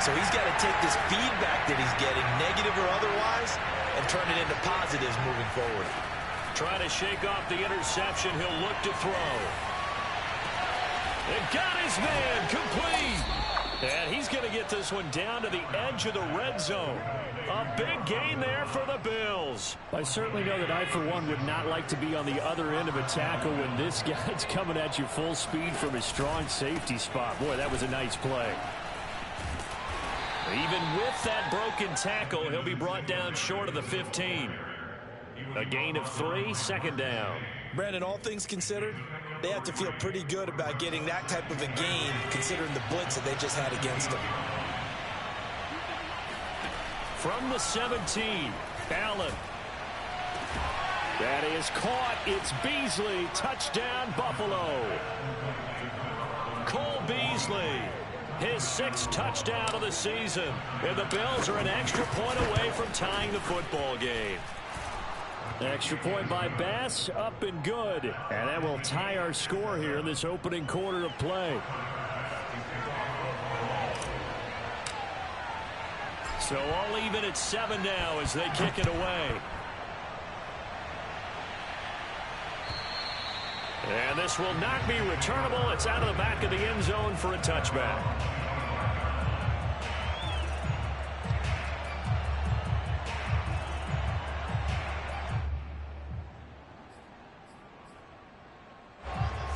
So he's got to take this feedback that he's getting, negative or otherwise, and turn it into positives moving forward. Trying to shake off the interception. He'll look to throw. And got his man complete. And he's going to get this one down to the edge of the red zone. A big gain there for the Bills. I certainly know that I, for one, would not like to be on the other end of a tackle when this guy's coming at you full speed from his strong safety spot. Boy, that was a nice play. Even with that broken tackle, he'll be brought down short of the 15. A gain of 3, second down. Brandon, all things considered, they have to feel pretty good about getting that type of a gain, considering the blitz that they just had against them. From the 17, Allen. That is caught. It's Beasley. Touchdown, Buffalo. Cole Beasley, his 6th touchdown of the season. And the Bills are an extra point away from tying the football game. Extra point by Bass, up and good. And that will tie our score here in this opening quarter of play. So all even at 7 now as they kick it away. And this will not be returnable. It's out of the back of the end zone for a touchback.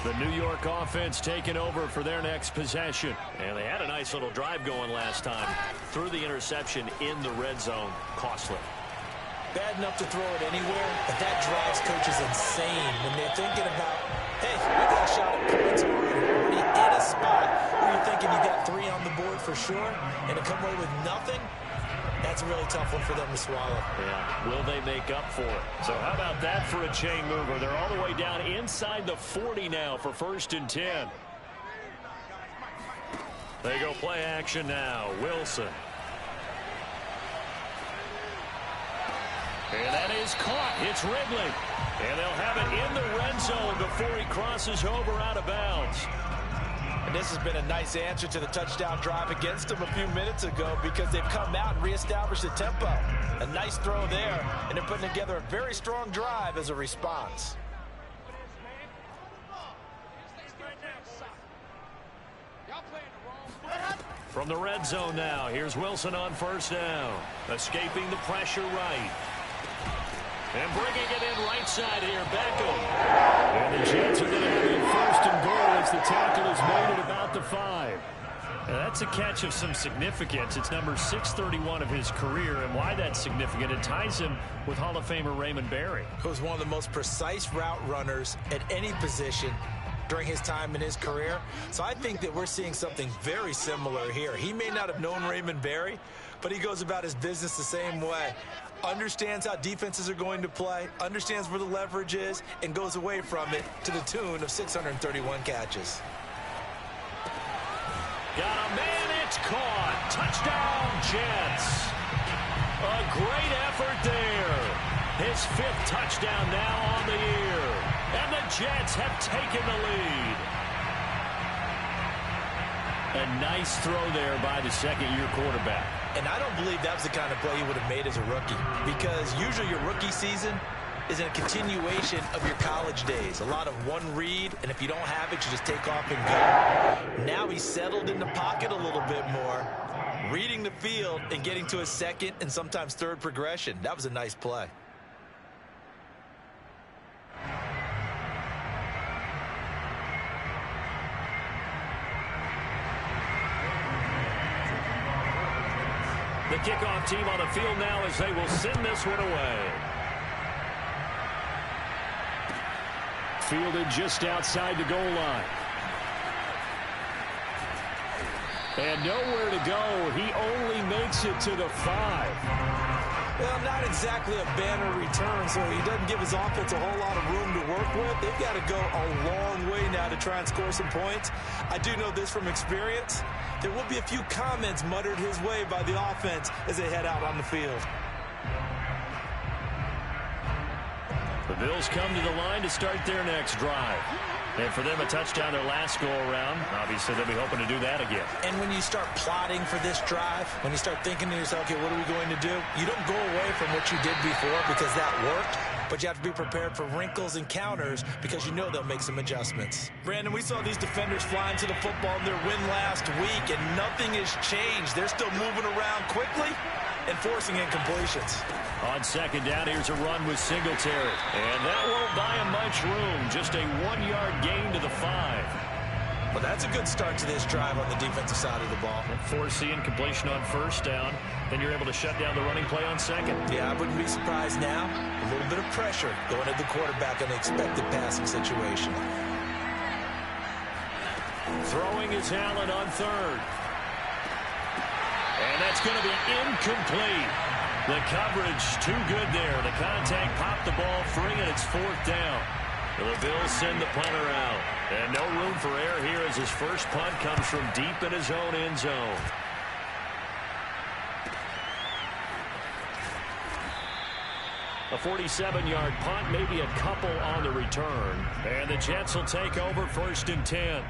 The New York offense taking over for their next possession. And they had a nice little drive going last time. Threw the interception in the red zone. Costly. Bad enough to throw it anywhere, but that drives coaches insane when they're thinking about, hey, we got a shot at points already in a spot where you're thinking you got 3 on the board for sure, and to come away with nothing, that's a really tough one for them to swallow. Yeah, will they make up for it? So how about that for a chain mover? They're all the way down inside the 40 now for 1st and 10. They go play action now. Wilson. And that is caught. It's Ridley. And they'll have it in the red zone before he crosses over out of bounds. And this has been a nice answer to the touchdown drive against them a few minutes ago because they've come out and reestablished the tempo. A nice throw there, and they're putting together a very strong drive as a response. From the red zone now, here's Wilson on 1st down. Escaping the pressure right. And bringing it in right side here, Beckham. And the Jets are going to have it 1st and goal as the tackle is made at about the 5. Now that's a catch of some significance. It's number 631 of his career, and why that's significant, it ties him with Hall of Famer Raymond Berry. Who's one of the most precise route runners at any position during his time in his career. So I think that we're seeing something very similar here. He may not have known Raymond Berry, but he goes about his business the same way. Understands how defenses are going to play, understands where the leverage is, and goes away from it to the tune of 631 catches. Got a man, it's caught. Touchdown, Jets. A great effort there. His 5th touchdown now on the year. And the Jets have taken the lead. A nice throw there by the 2nd-year quarterback. And I don't believe that was the kind of play he would have made as a rookie, because usually your rookie season is in a continuation of your college days. A lot of one read, and if you don't have it, you just take off and go. Now he's settled in the pocket a little bit more, reading the field and getting to a 2nd and sometimes 3rd progression. That was a nice play. The kickoff team on the field now as they will send this one away. Fielded just outside the goal line. And nowhere to go. He only makes it to the 5. Well, not exactly a banner return, so he doesn't give his offense a whole lot of room to work with. They've got to go a long way now to try and score some points. I do know this from experience. There will be a few comments muttered his way by the offense as they head out on the field. The Bills come to the line to start their next drive. And for them, a touchdown their last go-around. Obviously, they'll be hoping to do that again. And when you start plotting for this drive, when you start thinking to yourself, okay, what are we going to do? You don't go away from what you did before because that worked, but you have to be prepared for wrinkles and counters because you know they'll make some adjustments. Brandon, we saw these defenders flying to the football in their win last week, and nothing has changed. They're still moving around quickly and forcing incompletions. On second down, here's a run with Singletary. And that won't buy him much room. Just a 1-yard gain to the 5. Well, that's a good start to this drive on the defensive side of the ball. Force the incompletion on first down. Then you're able to shut down the running play on second. Yeah, I wouldn't be surprised now. A little bit of pressure going at the quarterback in an expected passing situation. Throwing is Allen on third. And that's going to be incomplete. The coverage too good there. The contact popped the ball free, and it's fourth down. The Bills send the punter out. And no room for error here as his first punt comes from deep in his own end zone. A 47-yard punt, maybe a couple on the return. And the Jets will take over first and 10.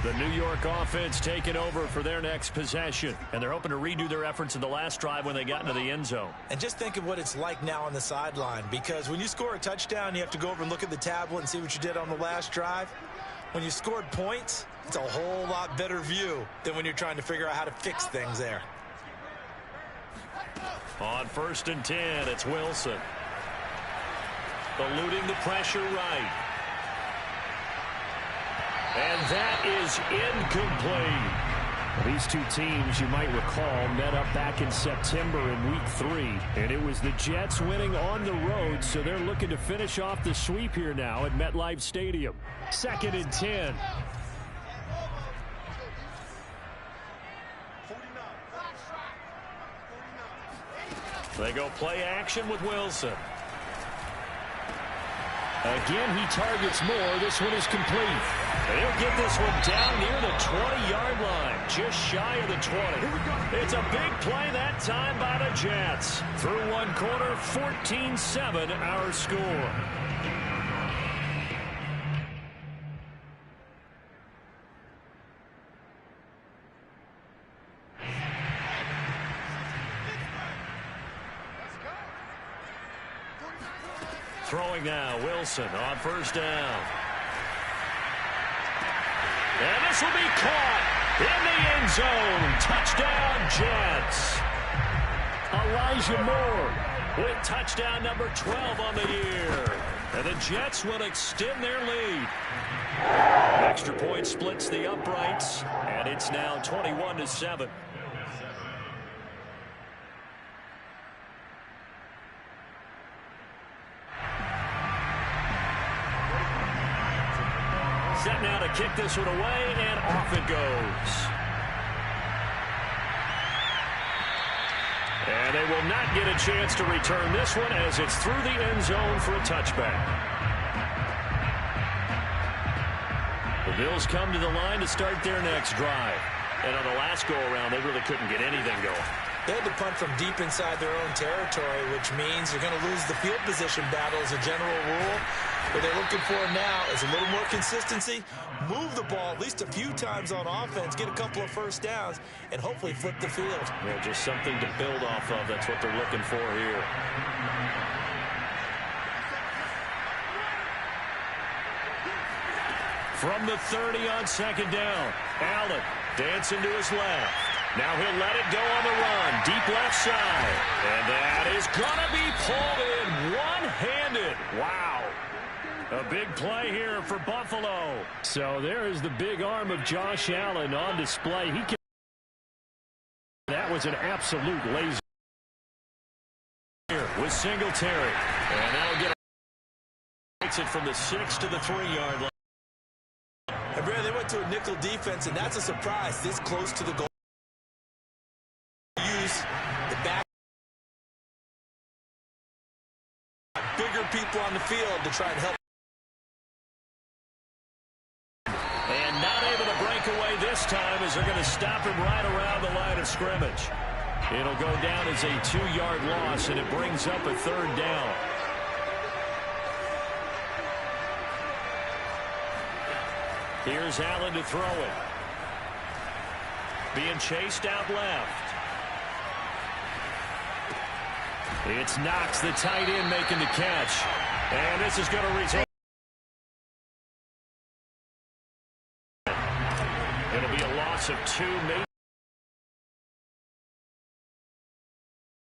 The New York offense taking over for their next possession. And they're hoping to redo their efforts in the last drive when they got into the end zone. And just think of what it's like now on the sideline. Because when you score a touchdown, you have to go over and look at the tablet and see what you did on the last drive. When you scored points, it's a whole lot better view than when you're trying to figure out how to fix things there. On first and 10, it's Wilson. Eluding the pressure right. And that is incomplete. These two teams, you might recall, met up back in September in Week 3. And it was the Jets winning on the road, so they're looking to finish off the sweep here now at MetLife Stadium. Second and 10. They go play action with Wilson. Again, he targets more. This one is complete. And he'll get this one down near the 20-yard line, just shy of the 20. It's a big play that time by the Jets. Through one quarter, 14-7 our score. Throwing now, Wilson on first down. And this will be caught in the end zone. Touchdown, Jets. Elijah Moore with touchdown number 12 on the year. And the Jets will extend their lead. Extra point splits the uprights, and it's now 21-7. Set now to kick this one away, and off it goes. And they will not get a chance to return this one as it's through the end zone for a touchback. The Bills come to the line to start their next drive. And on the last go-around, they really couldn't get anything going. They had to punt from deep inside their own territory, which means they're going to lose the field position battle as a general rule. What they're looking for now is a little more consistency, move the ball at least a few times on offense, get a couple of first downs, and hopefully flip the field. Yeah, just something to build off of. That's what they're looking for here. From the 30 on second down, Allen dancing to his left. Now he'll let it go on the run, deep left side. And that is going to be pulled in one-handed. Wow. A big play here for Buffalo. So there is the big arm of Josh Allen on display. He can. That was an absolute laser. Here with Singletary. And that'll get it from the 6 to the 3-yard line. And Brad, they went to a nickel defense, and that's a surprise this close to the goal. Use the back. Bigger people on the field to try and help. And not able to break away this time as they're going to stop him right around the line of scrimmage. It'll go down as a 2-yard loss, and it brings up a 3rd down. Here's Allen to throw it. Being chased out left. It's Knox, the tight end, making the catch. And this is going to result. It'll be a loss of 2, maybe.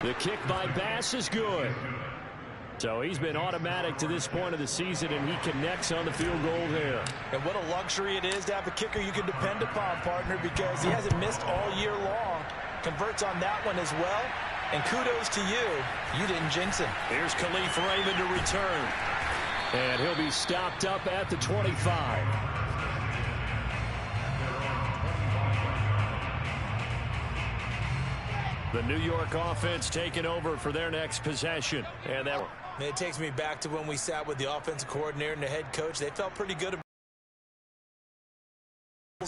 The kick by Bass is good. So he's been automatic to this point of the season, and he connects on the field goal there. And what a luxury it is to have a kicker you can depend upon, partner, because he hasn't missed all year long. Converts on that one as well. And kudos to you. You didn't jinx him. Here's Khalif Raymond to return. And he'll be stopped up at the 25. The New York offense taking over for their next possession. And that it takes me back to when we sat with the offensive coordinator and the head coach. They felt pretty good about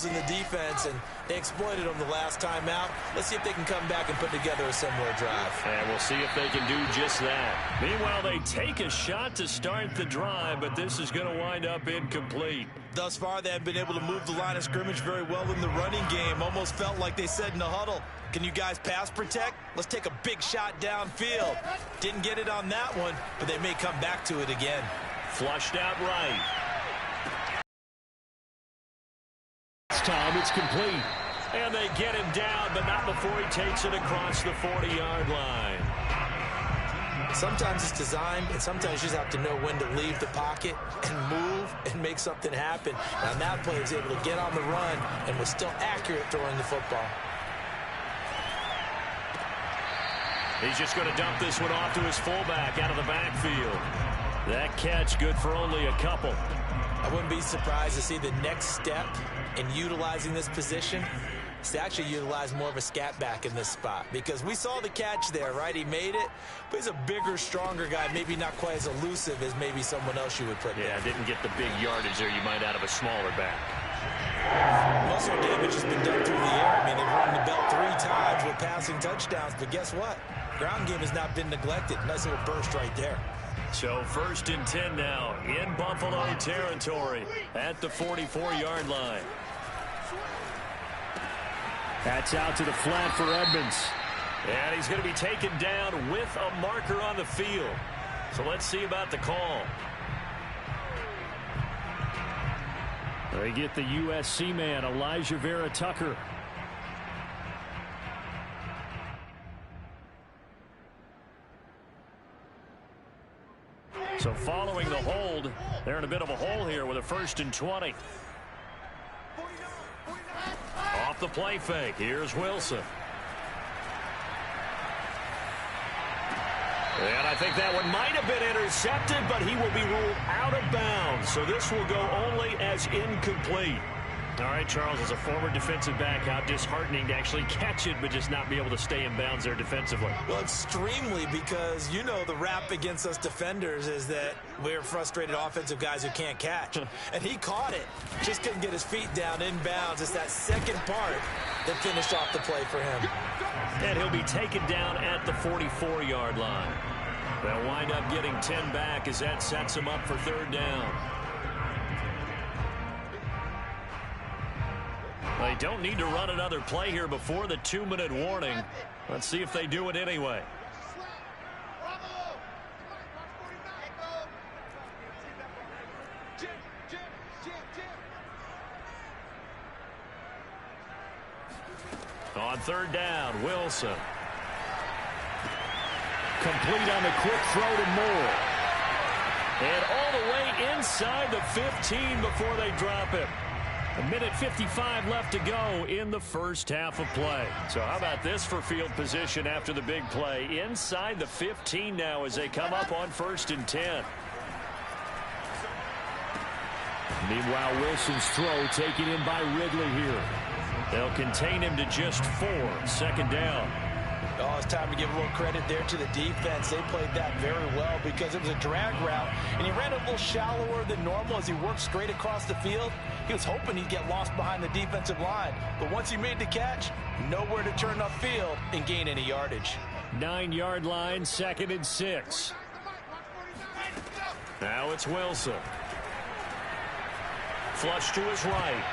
in the defense, and they exploited them the last time out. Let's see if they can come back and put together a similar drive. And we'll see if they can do just that. Meanwhile, they take a shot to start the drive, but this is going to wind up incomplete. Thus far, they have been able to move the line of scrimmage very well in the running game. Almost felt like they said in the huddle, can you guys pass protect? Let's take a big shot downfield. Didn't get it on that one, but they may come back to it again. Flushed out right. This time it's complete. And they get him down, but not before he takes it across the 40-yard line. Sometimes it's designed, and sometimes you just have to know when to leave the pocket and move and make something happen. Now, on that play, he was able to get on the run and was still accurate throwing the football. He's just going to dump this one off to his fullback out of the backfield. That catch good for only a couple. I wouldn't be surprised to see the next step in utilizing this position is to actually utilize more of a scat back in this spot, because we saw the catch there, right? He made it, but he's a bigger, stronger guy, maybe not quite as elusive as maybe someone else you would put there. Yeah, didn't get the big yardage there you might out of a smaller back. Muscle damage has been done through the air. I mean, they've rung the bell 3 times with passing touchdowns, but guess what? Ground game has not been neglected. Nice little burst right there. So 1st and 10 now in Buffalo territory at the 44-yard line. That's out to the flat for Edmonds. And he's going to be taken down with a marker on the field. So let's see about the call. They get the USC man, Elijah Vera Tucker. So following the hold, they're in a bit of a hole here with a 1st and 20. Off the play fake, here's Wilson. And I think that one might have been intercepted, but he will be ruled out of bounds. So this will go only as incomplete. All right, Charles, as a former defensive back, how disheartening to actually catch it, but just not be able to stay in bounds there defensively. Well, extremely, because, you know, the rap against us defenders is that we're frustrated offensive guys who can't catch. And he caught it. Just couldn't get his feet down in bounds. It's that second part that finished off the play for him. And he'll be taken down at the 44-yard line. They'll wind up getting 10 back as that sets him up for 3rd down. They don't need to run another play here before the 2-minute warning. Let's see if they do it anyway. On 3rd down, Wilson. Complete on the quick throw to Moore. And all the way inside the 15 before they drop him. 1:55 left to go in the first half of play. So how about this for field position after the big play? Inside the 15 now as they come up on 1st and 10. Meanwhile, Wilson's throw taken in by Ridley here. They'll contain him to just 4. 2nd down. Oh, it's time to give a little credit there to the defense. They played that very well because it was a drag route, and he ran a little shallower than normal as he worked straight across the field. He was hoping he'd get lost behind the defensive line, but once he made the catch, nowhere to turn upfield and gain any yardage. 9-yard line, 2nd and 6. Now it's Wilson. Flush to his right.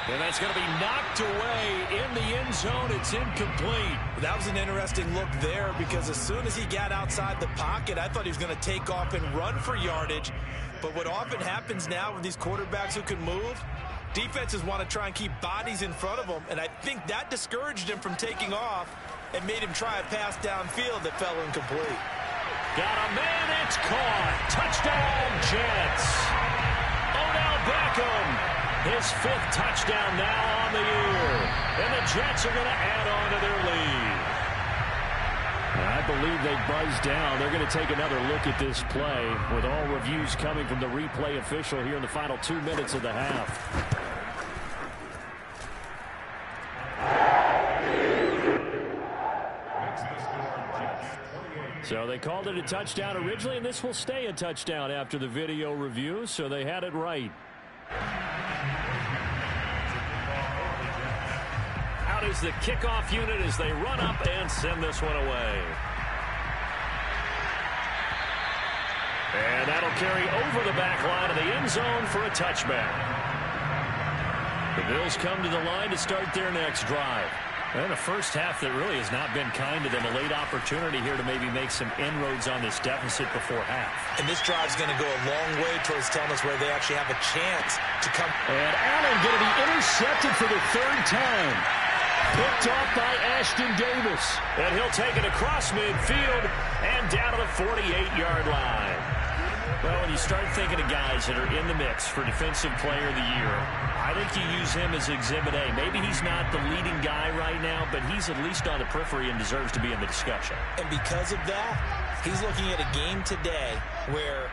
And that's going to be knocked away in the end zone. It's incomplete. That was an interesting look there because as soon as he got outside the pocket, I thought he was going to take off and run for yardage. But what often happens now with these quarterbacks who can move, defenses want to try and keep bodies in front of them, and I think that discouraged him from taking off and made him try a pass downfield that fell incomplete. Got a man, it's caught. Touchdown, Jets. Odell Beckham. His 5th touchdown now on the year. And the Jets are going to add on to their lead. I believe they buzzed down. They're going to take another look at this play with all reviews coming from the replay official here in the final 2 minutes of the half. So they called it a touchdown originally, and this will stay a touchdown after the video review, so they had it right. Out is the kickoff unit as they run up and send this one away. And that'll carry over the back line of the end zone for a touchback. The Bills come to the line to start their next drive. And a first half that really has not been kind to them. A late opportunity here to maybe make some inroads on this deficit before half. And this drive's going to go a long way towards telling us where they actually have a chance to come. And Allen going to be intercepted for the 3rd time. Picked off by Ashton Davis. And he'll take it across midfield and down to the 48-yard line. Well, when you start thinking of guys that are in the mix for Defensive Player of the Year, I think you use him as Exhibit A. Maybe he's not the leading guy right now, but he's at least on the periphery and deserves to be in the discussion. And because of that, he's looking at a game today where